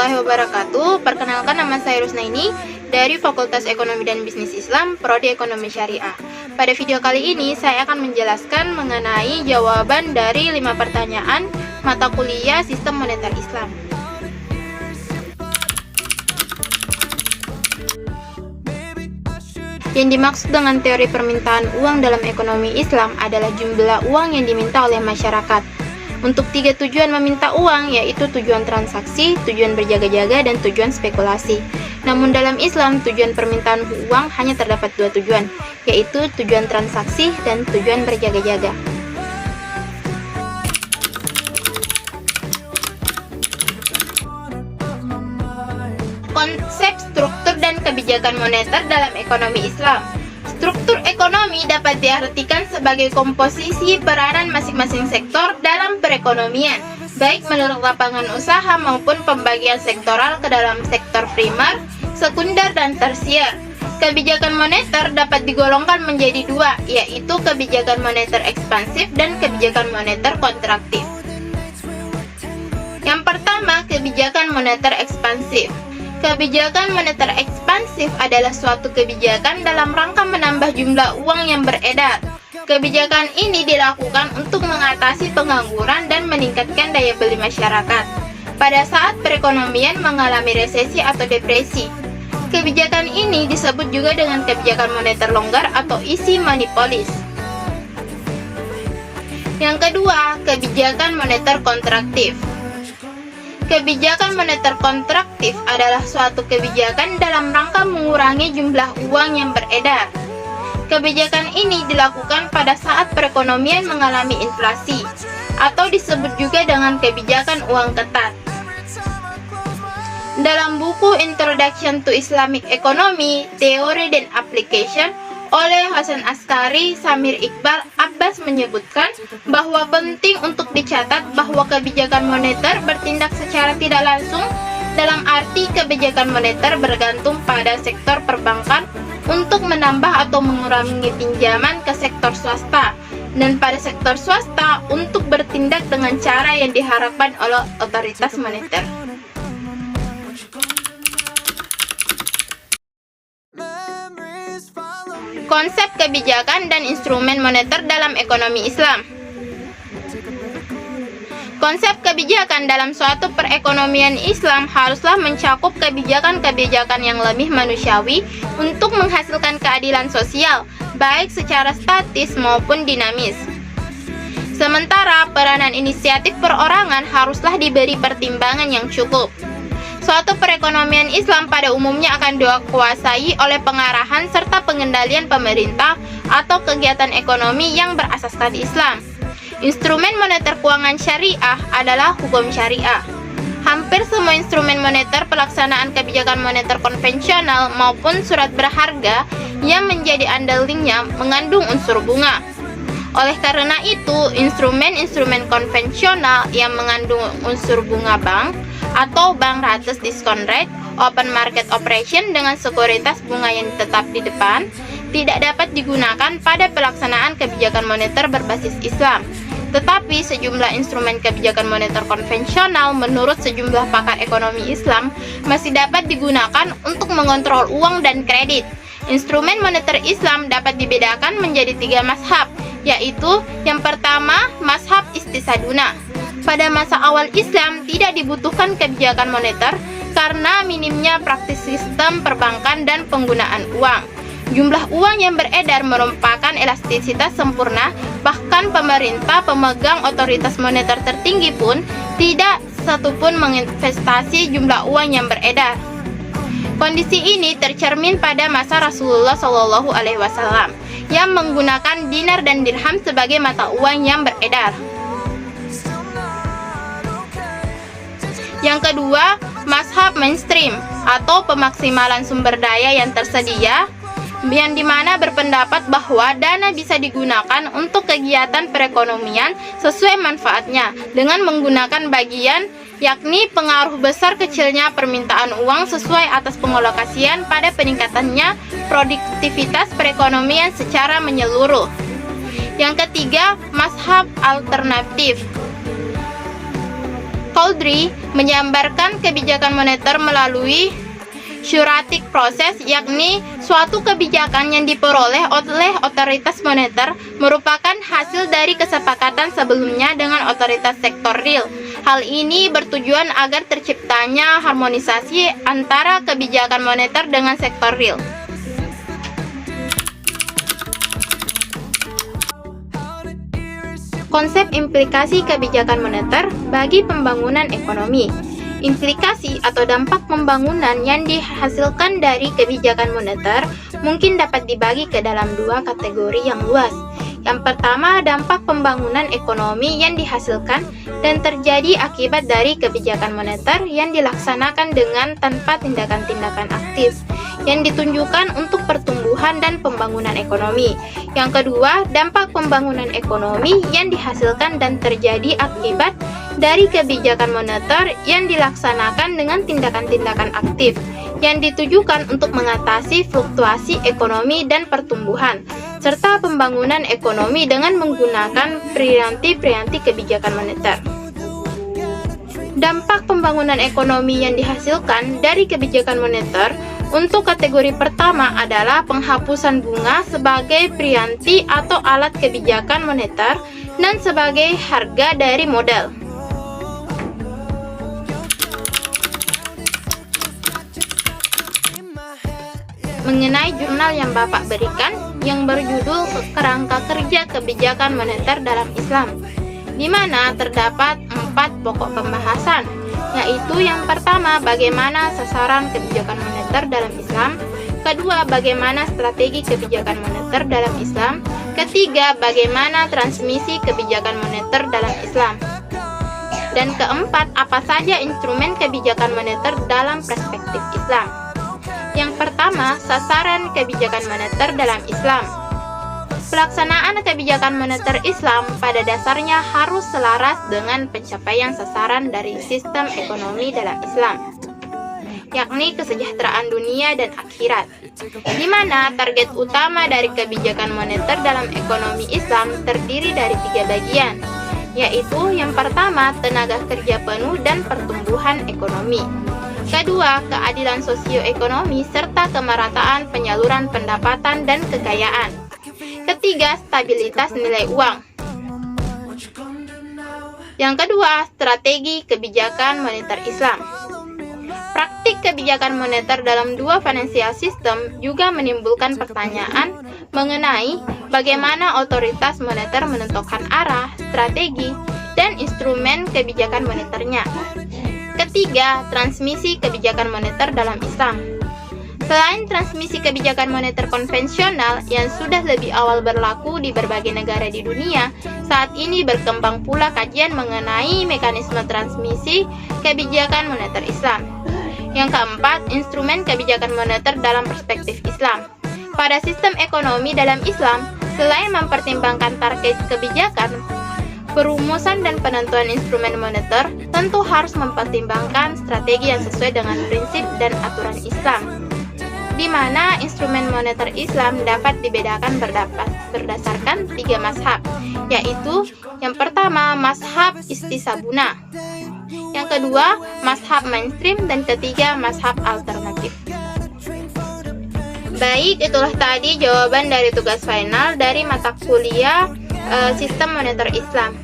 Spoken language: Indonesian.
warahmatullahi wabarakatuh. Perkenalkan, nama saya Rusnaini dari Fakultas Ekonomi dan Bisnis Islam, Prodi Ekonomi Syariah. Pada video kali ini saya akan menjelaskan mengenai jawaban dari 5 pertanyaan mata kuliah Sistem Moneter Islam. Yang dimaksud dengan teori permintaan uang dalam ekonomi Islam adalah jumlah uang yang diminta oleh masyarakat untuk 3 tujuan meminta uang, yaitu tujuan transaksi, tujuan berjaga-jaga, dan tujuan spekulasi. Namun dalam Islam, tujuan permintaan uang hanya terdapat 2 tujuan, yaitu tujuan transaksi dan tujuan berjaga-jaga. Konsep struktur dan kebijakan moneter dalam ekonomi Islam. Struktur ekonomi dapat diartikan sebagai komposisi peranan masing-masing sektor dalam perekonomian, baik menurut lapangan usaha maupun pembagian sektoral ke dalam sektor primer, sekunder, dan tersier. Kebijakan moneter dapat digolongkan menjadi 2, yaitu kebijakan moneter ekspansif dan kebijakan moneter kontraktif. Yang pertama, kebijakan moneter ekspansif. Kebijakan moneter ekspansif adalah suatu kebijakan dalam rangka menambah jumlah uang yang beredar. Kebijakan ini dilakukan untuk mengatasi pengangguran dan meningkatkan daya beli masyarakat pada saat perekonomian mengalami resesi atau depresi. Kebijakan ini disebut juga dengan kebijakan moneter longgar atau easy money policy. Yang kedua, kebijakan moneter kontraktif. Kebijakan moneter kontraktif adalah suatu kebijakan dalam rangka mengurangi jumlah uang yang beredar. Kebijakan ini dilakukan pada saat perekonomian mengalami inflasi, atau disebut juga dengan kebijakan uang ketat. Dalam buku Introduction to Islamic Economy, Theory and Application oleh Hasan Askari, Samir Iqbal Abbas menyebutkan bahwa penting untuk dicatat bahwa kebijakan moneter bertindak secara tidak langsung, dalam arti kebijakan moneter bergantung pada sektor perbankan untuk menambah atau mengurangi pinjaman ke sektor swasta, dan pada sektor swasta untuk bertindak dengan cara yang diharapkan oleh otoritas moneter. Konsep kebijakan dan instrumen moneter dalam ekonomi Islam. Konsep kebijakan dalam suatu perekonomian Islam haruslah mencakup kebijakan-kebijakan yang lebih manusiawi untuk menghasilkan keadilan sosial, baik secara statis maupun dinamis. Sementara peranan inisiatif perorangan haruslah diberi pertimbangan yang cukup. Suatu perekonomian Islam pada umumnya akan dikuasai oleh pengarahan serta pengendalian pemerintah atau kegiatan ekonomi yang berasaskan Islam. Instrumen moneter keuangan syariah adalah hukum syariah. Hampir semua instrumen moneter pelaksanaan kebijakan moneter konvensional maupun surat berharga yang menjadi andalnya mengandung unsur bunga. Oleh karena itu, instrumen-instrumen konvensional yang mengandung unsur bunga bank atau bank rates discount rate, open market operation dengan sekuritas bunga yang tetap di depan, tidak dapat digunakan pada pelaksanaan kebijakan moneter berbasis Islam. Tetapi sejumlah instrumen kebijakan moneter konvensional menurut sejumlah pakar ekonomi Islam masih dapat digunakan untuk mengontrol uang dan kredit. Instrumen moneter Islam dapat dibedakan menjadi 3 mazhab, yaitu yang pertama, mazhab istisaduna. Pada masa awal Islam tidak dibutuhkan kebijakan moneter karena minimnya praktis sistem perbankan dan penggunaan uang. Jumlah uang yang beredar merupakan elastisitas sempurna, bahkan pemerintah pemegang otoritas moneter tertinggi pun tidak satupun menginvestasi jumlah uang yang beredar. Kondisi ini tercermin pada masa Rasulullah SAW yang menggunakan dinar dan dirham sebagai mata uang yang beredar. Yang kedua, mazhab mainstream atau pemaksimalan sumber daya yang tersedia, yang dimana berpendapat bahwa dana bisa digunakan untuk kegiatan perekonomian sesuai manfaatnya dengan menggunakan bagian, yakni pengaruh besar kecilnya permintaan uang sesuai atas pengalokasian pada peningkatannya produktivitas perekonomian secara menyeluruh. Yang ketiga, mazhab alternatif. Holdry menjabarkan kebijakan moneter melalui suratic process, yakni suatu kebijakan yang diperoleh oleh otoritas moneter merupakan hasil dari kesepakatan sebelumnya dengan otoritas sektor real. Hal ini bertujuan agar terciptanya harmonisasi antara kebijakan moneter dengan sektor real. Konsep implikasi kebijakan moneter bagi pembangunan ekonomi. Implikasi atau dampak pembangunan yang dihasilkan dari kebijakan moneter mungkin dapat dibagi ke dalam dua kategori yang luas. Yang pertama, dampak pembangunan ekonomi yang dihasilkan dan terjadi akibat dari kebijakan moneter yang dilaksanakan dengan tanpa tindakan-tindakan aktif yang ditunjukkan untuk pertumbuhan dan pembangunan ekonomi. Yang kedua, dampak pembangunan ekonomi yang dihasilkan dan terjadi akibat dari kebijakan moneter yang dilaksanakan dengan tindakan-tindakan aktif yang ditujukan untuk mengatasi fluktuasi ekonomi dan pertumbuhan, serta pembangunan ekonomi dengan menggunakan perianti-perianti kebijakan moneter. Dampak pembangunan ekonomi yang dihasilkan dari kebijakan moneter untuk kategori pertama adalah penghapusan bunga sebagai perianti atau alat kebijakan moneter dan sebagai harga dari modal. Mengenai jurnal yang Bapak berikan yang berjudul Kerangka Kerja Kebijakan Moneter dalam Islam, di mana terdapat 4 pokok pembahasan, yaitu yang pertama, bagaimana sasaran kebijakan moneter dalam Islam; kedua, bagaimana strategi kebijakan moneter dalam Islam; ketiga, bagaimana transmisi kebijakan moneter dalam Islam; dan keempat, apa saja instrumen kebijakan moneter dalam perspektif Islam. Yang pertama, sasaran kebijakan moneter dalam Islam. Pelaksanaan kebijakan moneter Islam pada dasarnya harus selaras dengan pencapaian sasaran dari sistem ekonomi dalam Islam, yakni kesejahteraan dunia dan akhirat, di mana target utama dari kebijakan moneter dalam ekonomi Islam terdiri dari 3 bagian, yaitu yang pertama, tenaga kerja penuh dan pertumbuhan ekonomi; kedua, keadilan sosioekonomi serta kemerataan penyaluran pendapatan dan kekayaan; ketiga, stabilitas nilai uang. Yang kedua, strategi kebijakan moneter Islam. Praktik kebijakan moneter dalam dua financial system juga menimbulkan pertanyaan mengenai bagaimana otoritas moneter menentukan arah, strategi, dan instrumen kebijakan moneternya. Ketiga, transmisi kebijakan moneter dalam Islam. Selain transmisi kebijakan moneter konvensional yang sudah lebih awal berlaku di berbagai negara di dunia, saat ini berkembang pula kajian mengenai mekanisme transmisi kebijakan moneter Islam. Yang keempat, instrumen kebijakan moneter dalam perspektif Islam. Pada sistem ekonomi dalam Islam, selain mempertimbangkan target kebijakan, perumusan dan penentuan instrumen moneter tentu harus mempertimbangkan strategi yang sesuai dengan prinsip dan aturan Islam, di mana instrumen moneter Islam dapat dibedakan berdasarkan 3 mazhab, yaitu yang pertama, mazhab istisabuna; yang kedua, mazhab mainstream; dan ketiga, mazhab alternatif. Baik, itulah tadi jawaban dari tugas final dari mata kuliah Sistem Moneter Islam.